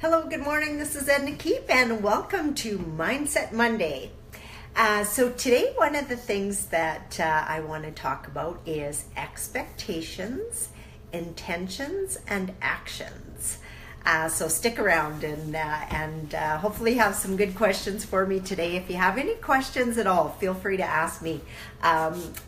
Hello, good morning. This is Edna and welcome to Mindset Monday. So today, one of the things that I want to talk about is expectations, intentions, and actions. So stick around and hopefully have some good questions for me today. If you have any questions at all, feel free to ask me.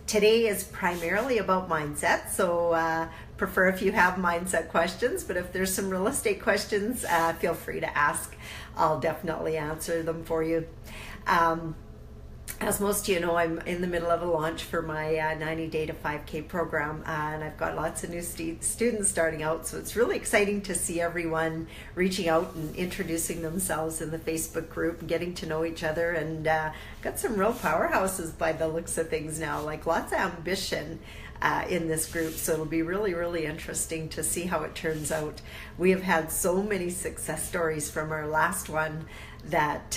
Today is primarily about mindset, so prefer if you have mindset questions, but if there's some real estate questions, feel free to ask. I'll definitely answer them for you. As most of you know, I'm in the middle of a launch for my 90-day to 5K program, and I've got lots of new students starting out, so it's really exciting to see everyone reaching out and introducing themselves in the Facebook group and getting to know each other, and got some real powerhouses by the looks of things now, like lots of ambition in this group, so it'll be really interesting to see how it turns out. We have had so many success stories from our last one that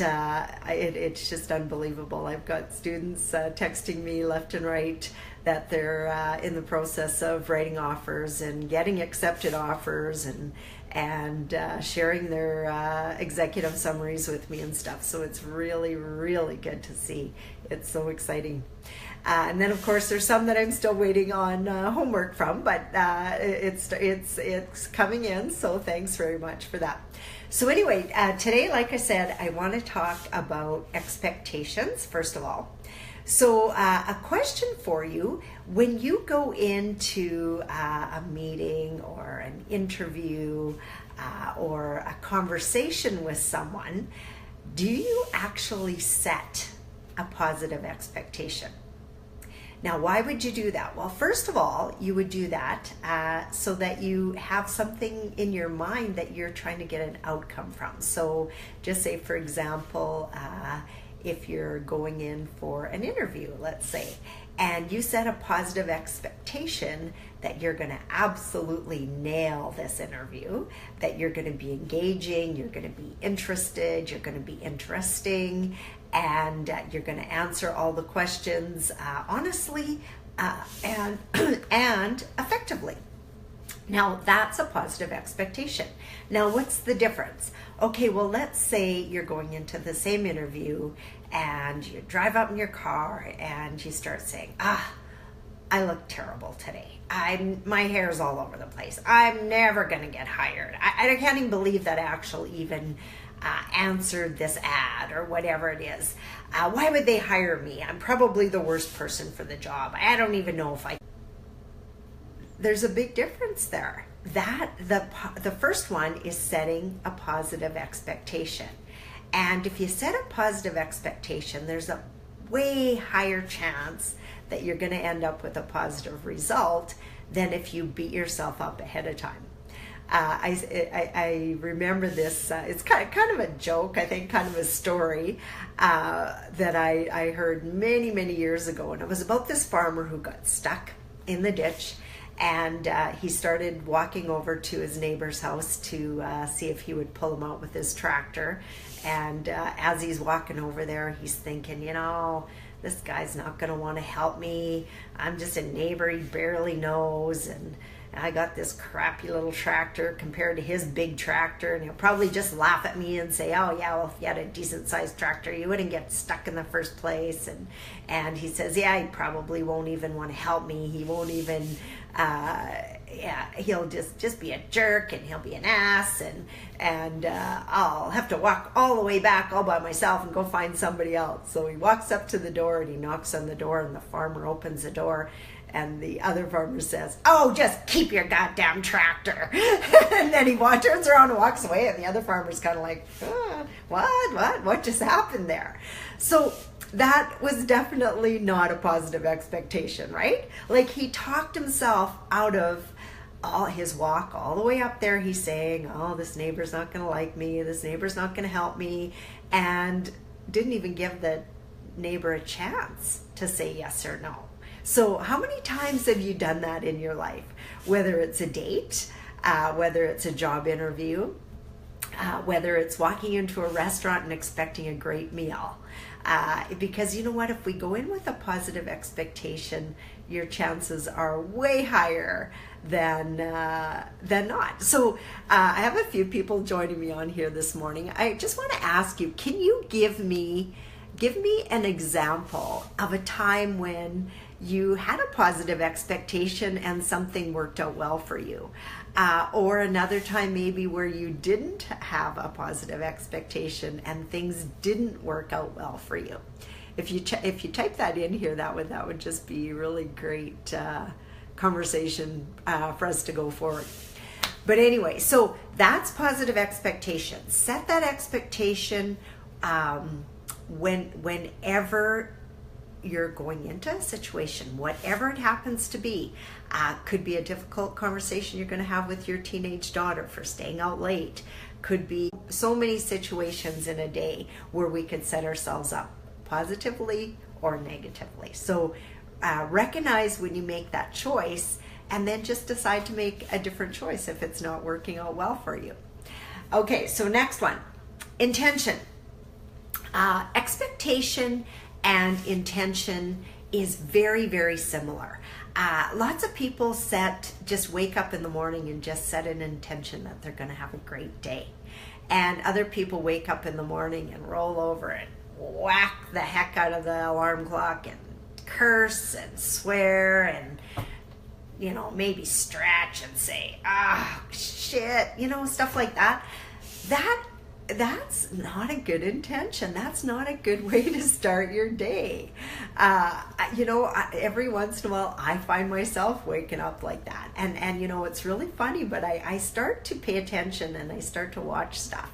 it's just unbelievable. I've got students texting me left and right that they're in the process of writing offers and getting accepted offers and sharing their executive summaries with me and stuff. So it's really good to see. It's so exciting. And then of course there's some that I'm still waiting on homework from, but it's coming in, so thanks very much for that. So anyway, today, like I said, I want to talk about expectations first of all. So a question for you: when you go into a meeting or an interview or a conversation with someone, do you actually set a positive expectation? Now, why would you do that? Well, first of all, you would do that so that you have something in your mind that you're trying to get an outcome from. So just say, for example, if you're going in for an interview, let's say, and you set a positive expectation that you're going to absolutely nail this interview, that you're going to be engaging, you're going to be interested, you're going to be interesting, and you're going to answer all the questions honestly and effectively. Now, that's a positive expectation. Now, what's the difference? Okay, well, let's say you're going into the same interview and you drive up in your car and you start saying, I look terrible today. My hair's all over the place. I'm never going to get hired. I can't even believe that I actually even answered this ad or whatever it is. Why would they hire me? I'm probably the worst person for the job. I don't even know if I... There's a big difference there. The first one is setting a positive expectation. And if you set a positive expectation, there's a way higher chance that you're going to end up with a positive result than if you beat yourself up ahead of time. I remember this, it's kind of a joke, I think, kind of a story that I heard many years ago, and it was about this farmer who got stuck in the ditch, and he started walking over to his neighbor's house to see if he would pull him out with his tractor. And as he's walking over there, he's thinking, this guy's not going to want to help me. I'm just a neighbor he barely knows, and I got this crappy little tractor compared to his big tractor, and he'll probably just laugh at me and say, oh yeah, well, if you had a decent sized tractor, you wouldn't get stuck in the first place. And he says, yeah, he probably won't even want to help me. He won't even, he'll just be a jerk, and he'll be an ass, and I'll have to walk all the way back all by myself and go find somebody else. So he walks up to the door and he knocks on the door, and the farmer opens the door. And the other farmer says, oh, just keep your goddamn tractor. And then he turns around and walks away, and the other farmer's kind of like, what just happened there? So that was definitely not a positive expectation, right? Like, he talked himself out of all his walk all the way up there. He's saying, oh, this neighbor's not going to like me, this neighbor's not going to help me, and didn't even give the neighbor a chance to say yes or no. So how many times have you done that in your life? Whether it's a date, whether it's a job interview, whether it's walking into a restaurant and expecting a great meal. Because you know what, if we go in with a positive expectation, your chances are way higher than not. So I have a few people joining me on here this morning. I just want to ask you, can you give me an example of a time when you had a positive expectation and something worked out well for you? Or another time maybe where you didn't have a positive expectation and things didn't work out well for you. If you type that in here, that would just be really great conversation for us to go forward. But anyway, so that's positive expectation. Set that expectation whenever you're going into a situation, whatever it happens to be. Could be a difficult conversation you're going to have with your teenage daughter for staying out late. Could be so many situations in a day where we could set ourselves up positively or negatively. So recognize when you make that choice, and then just decide to make a different choice if it's not working out well for you. Okay, so next one, intention. Expectation and intention is very, very similar. Lots of people just wake up in the morning and just set an intention that they're going to have a great day. And other people wake up in the morning and roll over and whack the heck out of the alarm clock and curse and swear and, maybe stretch and say, shit, stuff like that. That's not a good intention. That's not a good way to start your day. Every once in a while, I find myself waking up like that. And it's really funny, but I start to pay attention and I start to watch stuff.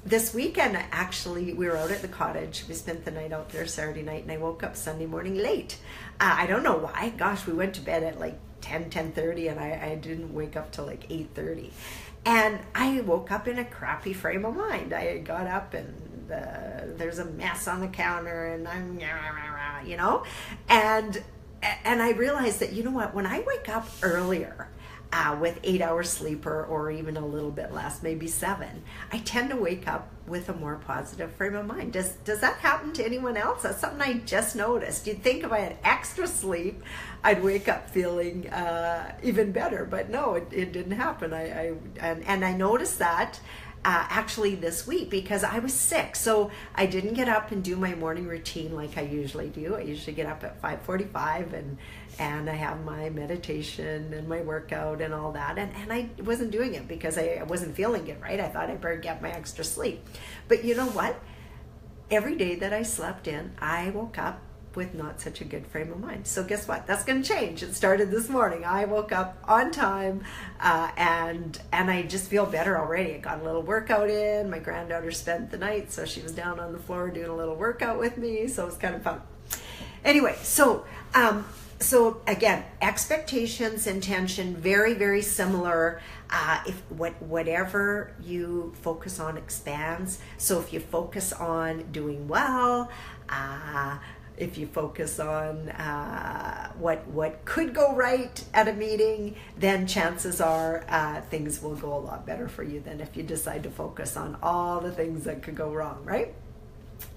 This weekend, actually, we were out at the cottage. We spent the night out there Saturday night, and I woke up Sunday morning late. I don't know why. Gosh, we went to bed at like 10:30, and I didn't wake up till like 8:30. And I woke up in a crappy frame of mind. I got up and there's a mess on the counter and I'm, and I realized that, when I wake up earlier with 8 hours sleep or even a little bit less, maybe 7, I tend to wake up with a more positive frame of mind. Does that happen to anyone else? That's something I just noticed. You'd think if I had extra sleep, I'd wake up feeling even better, but no, it didn't happen. I noticed that actually this week because I was sick, so I didn't get up and do my morning routine like I usually do. I usually get up at 5:45 and I have my meditation and my workout and all that, and I wasn't doing it because I wasn't feeling it right. I thought I better get my extra sleep. But you know what? Every day that I slept in, I woke up with not such a good frame of mind. So guess what? That's going to change. It started this morning. I woke up on time and I just feel better already. I got a little workout in. My granddaughter spent the night, so she was down on the floor doing a little workout with me. So it was kind of fun. Anyway, so again, expectations, intention, very, very similar. Whatever you focus on expands. So if you focus on doing well, if you focus on what could go right at a meeting, then chances are things will go a lot better for you than if you decide to focus on all the things that could go wrong, right?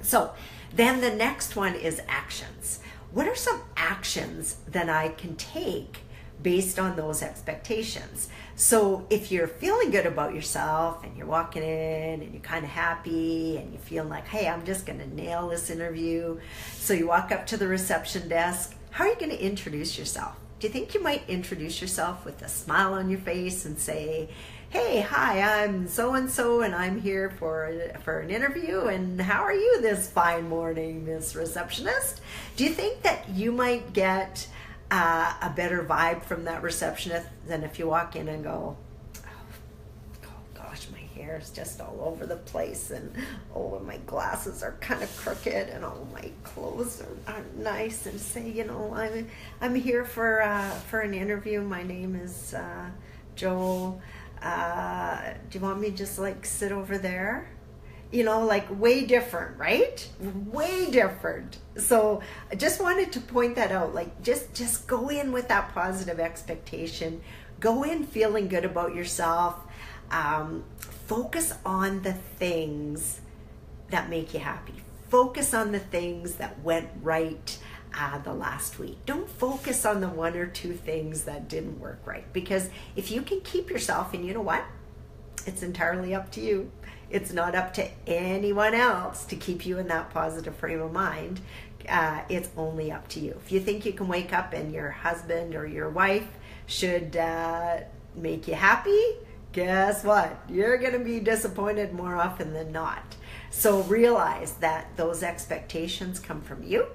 So then the next one is actions. What are some actions that I can take based on those expectations? So if you're feeling good about yourself and you're walking in and you're kind of happy and you feel like, hey, I'm just going to nail this interview. So you walk up to the reception desk. How are you going to introduce yourself? Do you think you might introduce yourself with a smile on your face and say, hey, hi, I'm so-and-so and I'm here for an interview, and how are you this fine morning, Miss Receptionist? Do you think that you might get a better vibe from that receptionist than if you walk in and go, oh gosh, my hair is just all over the place, and my glasses are kind of crooked, and my clothes aren't nice, and say, I'm here for an interview. My name is Joel. Do you want me to just sit over there? Way different, right? Way different. So I just wanted to point that out. Just go in with that positive expectation. Go in feeling good about yourself. Focus on the things that make you happy. Focus on the things that went right the last week. Don't focus on the one or two things that didn't work right, because if you can keep yourself, and you know what? It's entirely up to you. It's not up to anyone else to keep you in that positive frame of mind. It's only up to you. If you think you can wake up and your husband or your wife should make you happy, guess what? You're going to be disappointed more often than not. So realize that those expectations come from you,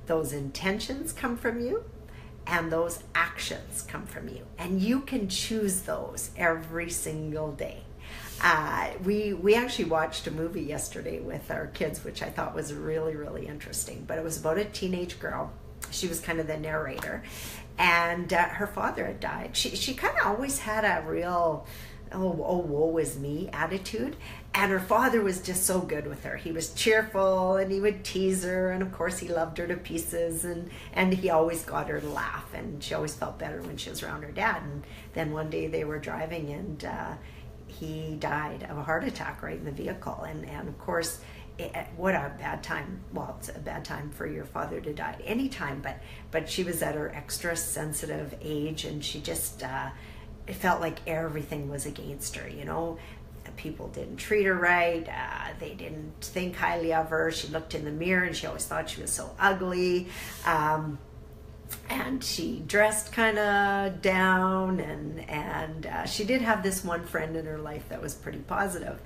those intentions come from you, and those actions come from you. And you can choose those every single day. We actually watched a movie yesterday with our kids, which I thought was really, really interesting. But it was about a teenage girl. She was kind of the narrator. And her father had died. She kind of always had a real, oh, woe is me attitude. And her father was just so good with her. He was cheerful, and he would tease her, and of course he loved her to pieces, and he always got her to laugh, and she always felt better when she was around her dad. And then one day they were driving, and he died of a heart attack right in the vehicle. And of course, what a bad time. Well, it's a bad time for your father to die at any time, but she was at her extra sensitive age, and she just it felt like everything was against her, you know. People didn't treat her right. They didn't think highly of her. She looked in the mirror and she always thought she was so ugly. And she dressed kind of down, and she did have this one friend in her life that was pretty positive,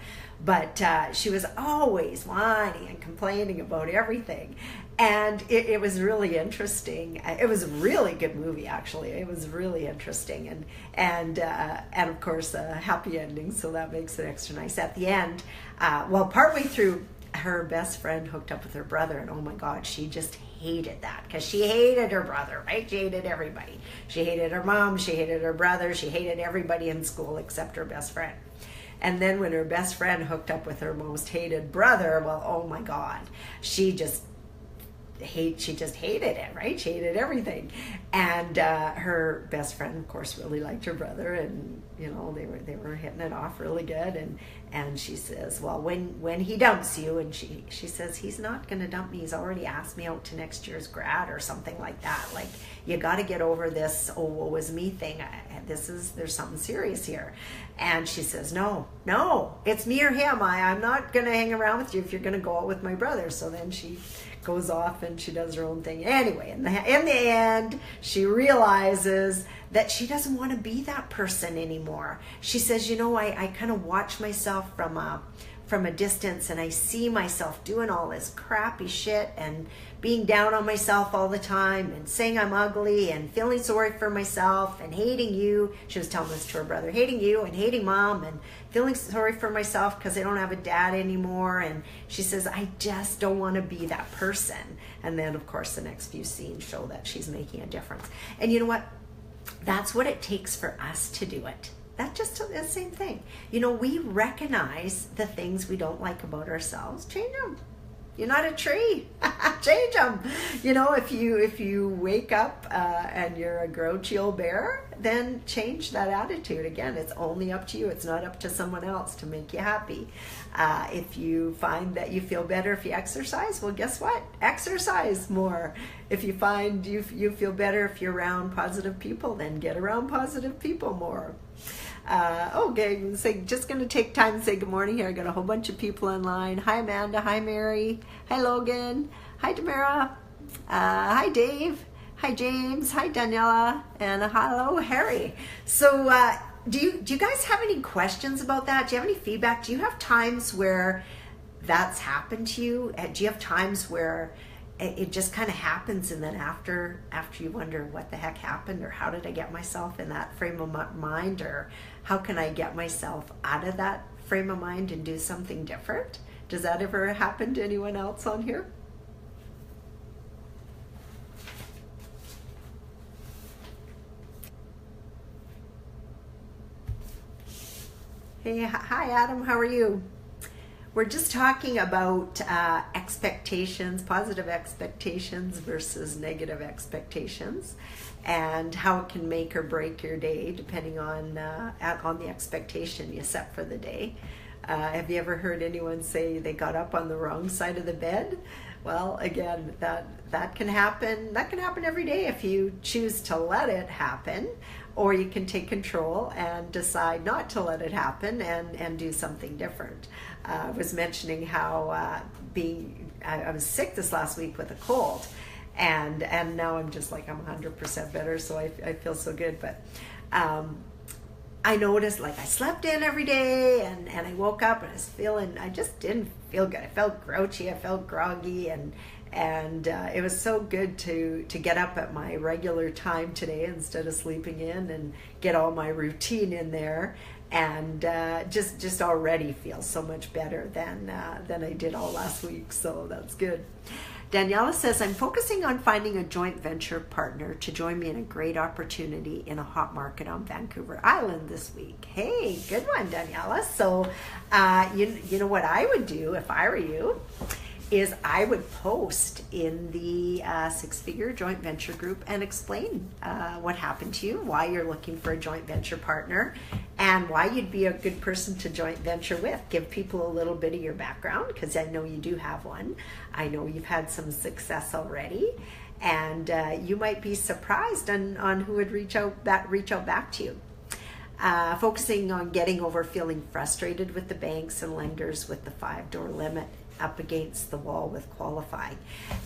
but she was always whining and complaining about everything. And it was really interesting. It was a really good movie, actually. It was really interesting, and of course a happy ending, so that makes it extra nice. At the end, partway through, her best friend hooked up with her brother, and oh my God, she just hated that, because she hated her brother, right? She hated everybody. She hated her mom, she hated her brother, she hated everybody in school except her best friend. And then when her best friend hooked up with her most hated brother, well, oh my God, she just hated it, right? She hated everything. And her best friend, of course, really liked her brother, and you know, they were hitting it off really good. And she says, well, when he dumps you, and she says, he's not going to dump me. He's already asked me out to next year's grad or something like that. Like, you got to get over this, oh, woe is me thing. There's something serious here. And she says, no, it's me or him. I'm not going to hang around with you if you're going to go out with my brother. So then she goes off and she does her own thing. Anyway, in the end, she realizes that she doesn't want to be that person anymore. She says, you know, I kind of watch myself from a distance, and I see myself doing all this crappy shit and being down on myself all the time and saying I'm ugly and feeling sorry for myself and hating you. She was telling this to her brother, hating you and hating mom and feeling sorry for myself because I don't have a dad anymore. And she says, I just don't want to be that person. And then, of course, the next few scenes show that she's making a difference. And you know what? That's what it takes for us to do it. That's just the same thing. You know, we recognize the things we don't like about ourselves. Change them. You're not a tree. Change them. You know, if you wake up and you're a grouchy old bear, then change that attitude. Again, it's only up to you. It's not up to someone else to make you happy. If you find that you feel better if you exercise, well, guess what? Exercise more. If you find you feel better if you're around positive people, then get around positive people more. Okay, so just going to take time to say good morning here. I got a whole bunch of people online. Hi, Amanda. Hi, Mary. Hi, Logan. Hi, Tamara. Hi, Dave. Hi, James. Hi, Daniela. And hello, Harry. So do you guys have any questions about that? Do you have any feedback? Do you have times where that's happened to you? Do you have times where it just kind of happens, and then after you wonder what the heck happened, or how did I get myself in that frame of mind, or how can I get myself out of that frame of mind and do something different? Does that ever happen to anyone else on here? Hey, hi Adam, how are you? we're just talking about expectations, positive expectations versus negative expectations, and how it can make or break your day depending on the expectation you set for the day. Have you ever heard anyone say they got up on the wrong side of the bed? Well, again, that can happen. That can happen every day if you choose to let it happen, or you can take control and decide not to let it happen and do something different. I was mentioning how I was sick this last week with a cold, and now I'm just like, I'm 100% better, so I feel so good. But I noticed, like, I slept in every day, and I woke up and I just didn't feel good. I felt grouchy, I felt groggy, and it was so good to get up at my regular time today instead of sleeping in, and get all my routine in there, and just already feel so much better than I did all last week. So that's good. Daniela says, I'm focusing on finding a joint venture partner to join me in a great opportunity in a hot market on Vancouver Island this week. Hey, good one, Daniela. So you know what I would do if I were you is I would post in the six-figure joint venture group and explain what happened to you, why you're looking for a joint venture partner, and why you'd be a good person to joint venture with. Give people a little bit of your background, because I know you do have one. I know you've had some success already, and you might be surprised on who would reach out back to you. Focusing on getting over feeling frustrated with the banks and lenders with the 5-door limit up against the wall with qualifying.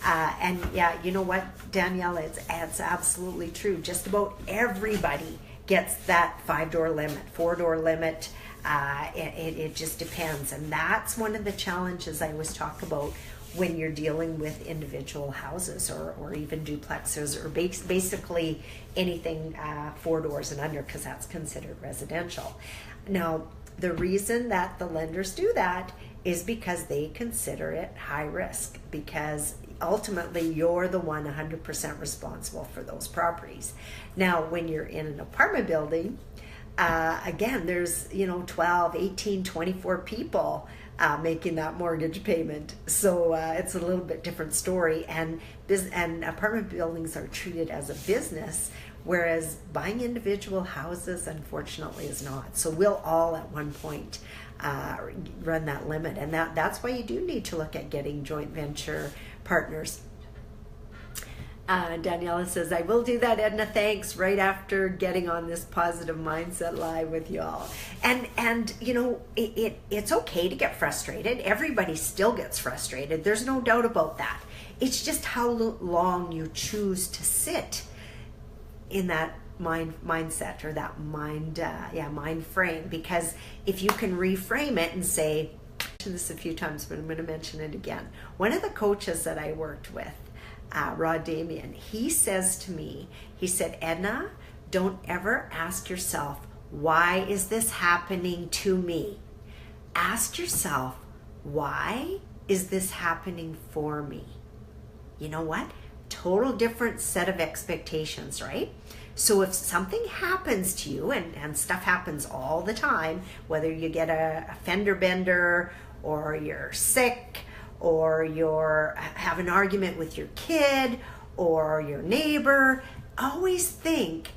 And yeah, you know what, Danielle, it's absolutely true. Just about everybody gets that 5-door limit, 4-door limit. It just depends. And that's one of the challenges I always talk about when you're dealing with individual houses or even duplexes, or basically anything 4 doors and under, because that's considered residential. Now, the reason that the lenders do that is because they consider it high risk, because ultimately you're the one 100% responsible for those properties. Now, when you're in an apartment building, again, there's 12, 18, 24 people making that mortgage payment. So it's a little bit different story. And apartment buildings are treated as a business, whereas buying individual houses, unfortunately, is not. So we'll all at one point run that limit. And that's why you do need to look at getting joint venture partners. Daniela says, I will do that, Edna, thanks, right after getting on this positive mindset live with y'all. And it's okay to get frustrated. Everybody still gets frustrated. There's no doubt about that. It's just how long you choose to sit in that mindset, or that mind frame. Because if you can reframe it and say, I mentioned this a few times, but I'm going to mention it again. One of the coaches that I worked with, Rod Damien, he says to me, he said, Edna, don't ever ask yourself, why is this happening to me? Ask yourself, why is this happening for me? You know what? Total different set of expectations, right? So if something happens to you, and stuff happens all the time, whether you get a fender bender, or you're sick, or you're have an argument with your kid or your neighbor, always think,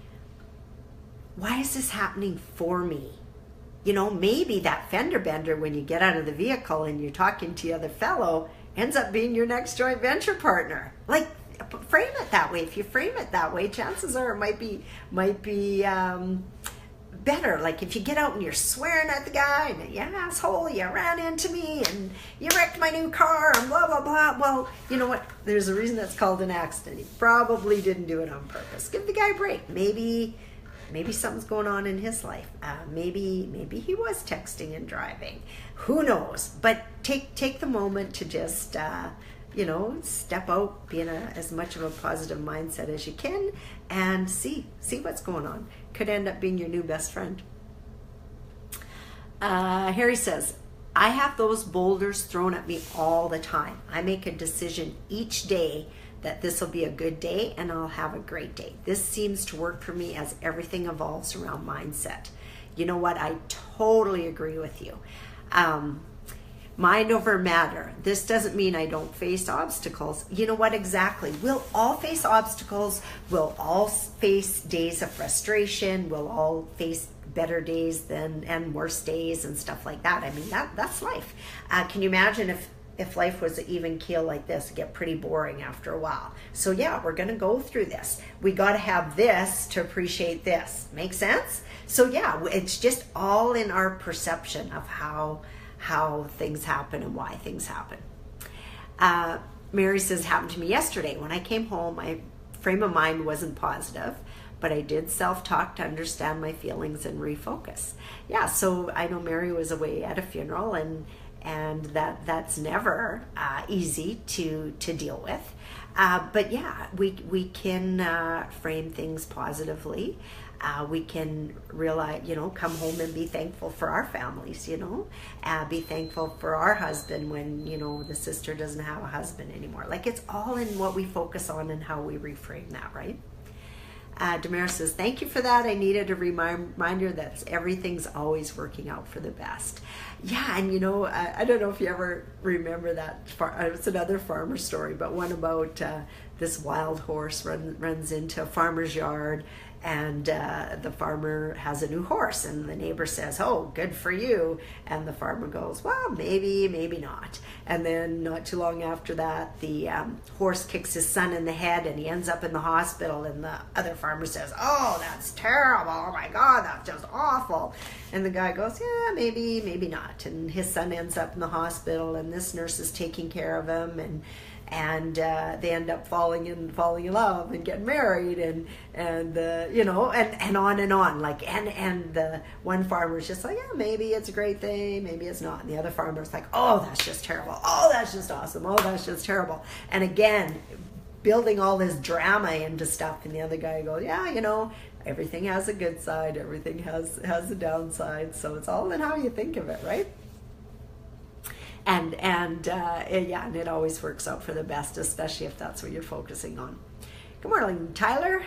why is this happening for me? Maybe that fender bender, when you get out of the vehicle and you're talking to the other fellow, ends up being your next joint venture partner. Like, frame it that way. If you frame it that way, chances are it might be better. Like, if you get out and you're swearing at the guy, and you asshole, you ran into me and you wrecked my new car and blah blah blah. Well, you know what? There's a reason that's called an accident. He probably didn't do it on purpose. Give the guy a break. Maybe something's going on in his life. Maybe he was texting and driving. Who knows? But take the moment to just step out, be in as much of a positive mindset as you can, and see what's going on. Could end up being your new best friend. Harry says, I have those boulders thrown at me all the time. I make a decision each day that this will be a good day and I'll have a great day. This seems to work for me as everything evolves around mindset. You know what? I totally agree with you. Mind over matter. This doesn't mean I don't face obstacles. You know what, exactly? We'll all face obstacles. We'll all face days of frustration. We'll all face better days and worse days and stuff like that. I mean, that's life. Can you imagine if life was an even keel like this? It'd get pretty boring after a while. So yeah, we're going to go through this. We got to have this to appreciate this. Make sense? So yeah, it's just all in our perception of how things happen and why things happen. Mary says, happened to me yesterday. When I came home, my frame of mind wasn't positive, but I did self-talk to understand my feelings and refocus. Yeah, so I know Mary was away at a funeral, and that's never easy to deal with. But yeah, we can frame things positively. We can realize, come home and be thankful for our families, be thankful for our husband when, the sister doesn't have a husband anymore. Like, it's all in what we focus on and how we reframe that, right? Damaris says, thank you for that. I needed a reminder that everything's always working out for the best. Yeah, and I don't know if you ever remember that. It's another farmer story, but one about this wild horse runs into a farmer's yard, and the farmer has a new horse, and the neighbor says, oh, good for you. And the farmer goes, well, maybe not. And then not too long after that, the horse kicks his son in the head, and he ends up in the hospital, and the other farmer says, oh, that's terrible. Oh my God, that's just awful. And the guy goes, yeah, maybe not. And his son ends up in the hospital, and this nurse is taking care of him, and they end up falling in love and getting married, and on and on. Like, and the one farmer's just like, yeah, maybe it's a great thing, maybe it's not. And the other farmer's like, oh, that's just terrible. Oh, that's just awesome. Oh, that's just terrible. And again, building all this drama into stuff. And the other guy goes, yeah, everything has a good side, everything has a downside. So it's all in how you think of it, right? And it always works out for the best, especially if that's what you're focusing on. Good morning, Tyler.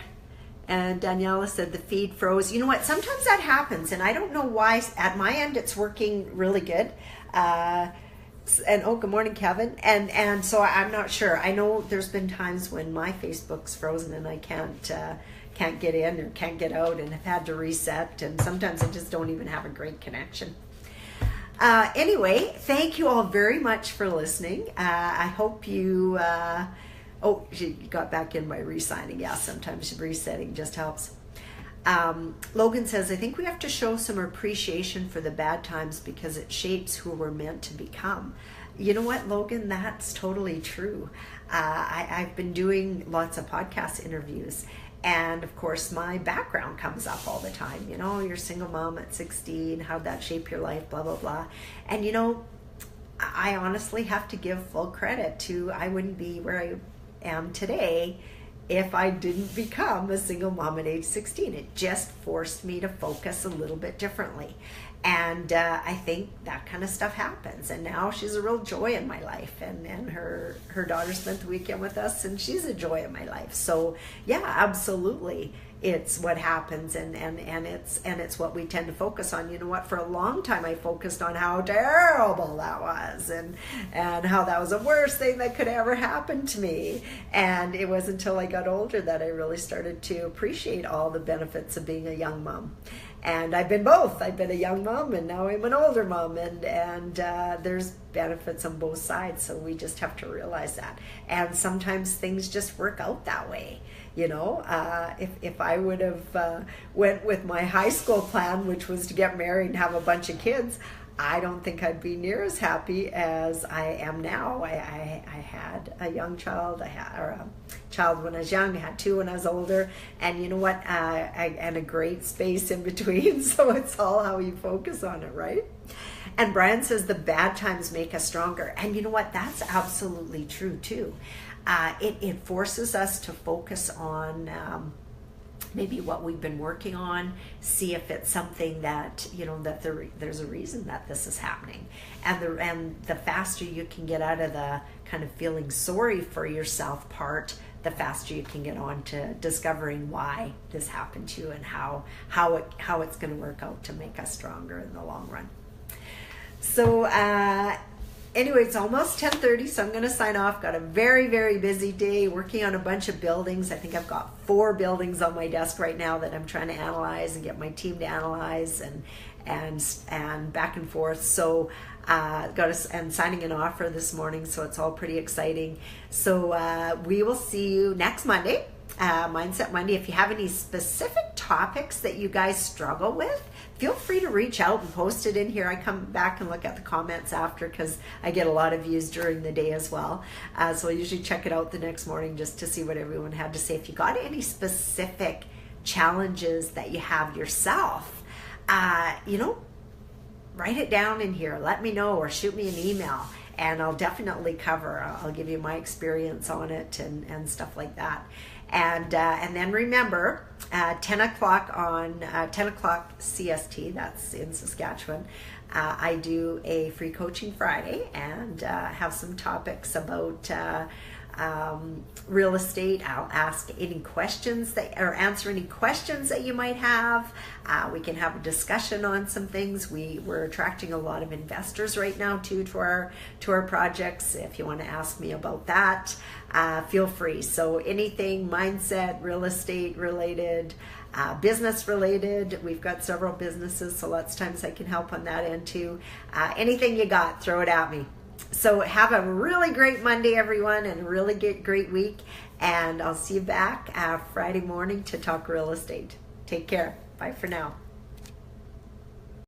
And Daniela said the feed froze. You know what? Sometimes that happens, and I don't know why. At my end, it's working really good. And good morning, Kevin. And so I'm not sure. I know there's been times when my Facebook's frozen and I can't get in or can't get out, and have had to reset. And sometimes I just don't even have a great connection. Anyway, thank you all very much for listening. I hope you, she got back in by re-signing. Yeah, sometimes resetting just helps. Logan says, I think we have to show some appreciation for the bad times because it shapes who we're meant to become. You know what, Logan? That's totally true. I've been doing lots of podcast interviews, and of course my background comes up all the time. You're a single mom at 16, how'd that shape your life, blah, blah, blah. And I honestly have to give full credit to, I wouldn't be where I am today if I didn't become a single mom at age 16. It just forced me to focus a little bit differently. And I think that kind of stuff happens. And now she's a real joy in my life. And her daughter spent the weekend with us, and she's a joy in my life. So yeah, absolutely. It's what happens, and it's what we tend to focus on. You know what? For a long time, I focused on how terrible that was, and how that was the worst thing that could ever happen to me. And it wasn't until I got older that I really started to appreciate all the benefits of being a young mom. And I've been both. I've been a young mom, and now I'm an older mom, and there's benefits on both sides. So we just have to realize that. And sometimes things just work out that way. If I would have went with my high school plan, which was to get married and have a bunch of kids, I don't think I'd be near as happy as I am now. I had a young child, or a child when I was young, I had two when I was older, and you know what, and a great space in between. So it's all how you focus on it, right? And Brian says the bad times make us stronger. And you know what, that's absolutely true too. It forces us to focus on maybe what we've been working on, see if it's something that, that there's a reason that this is happening. And the faster you can get out of the kind of feeling sorry for yourself part, the faster you can get on to discovering why this happened to you and how it's going to work out to make us stronger in the long run. So anyway, it's almost 10:30, so I'm going to sign off. Got a very, very busy day working on a bunch of buildings. I think I've got 4 buildings on my desk right now that I'm trying to analyze and get my team to analyze and back and forth. So and signing an offer this morning, so it's all pretty exciting. So we will see you next Monday, Mindset Monday. If you have any specific topics that you guys struggle with, feel free to reach out and post it in here. I come back and look at the comments after because I get a lot of views during the day as well. So I usually check it out the next morning just to see what everyone had to say. If you got any specific challenges that you have yourself, write it down in here. Let me know or shoot me an email and I'll definitely cover. I'll give you my experience on it and stuff like that. And then remember, 10 o'clock on 10 o'clock CST, that's in Saskatchewan, I do a free coaching Friday and have some topics about real estate. I'll ask any questions or answer any questions that you might have. We can have a discussion on some things. We're attracting a lot of investors right now too to our projects. If you want to ask me about that, feel free. So anything mindset, real estate related, business related. We've got several businesses, so lots of times I can help on that end too. Anything you got, throw it at me. So have a really great Monday, everyone, and a really great week. And I'll see you back Friday morning to talk real estate. Take care. Bye for now.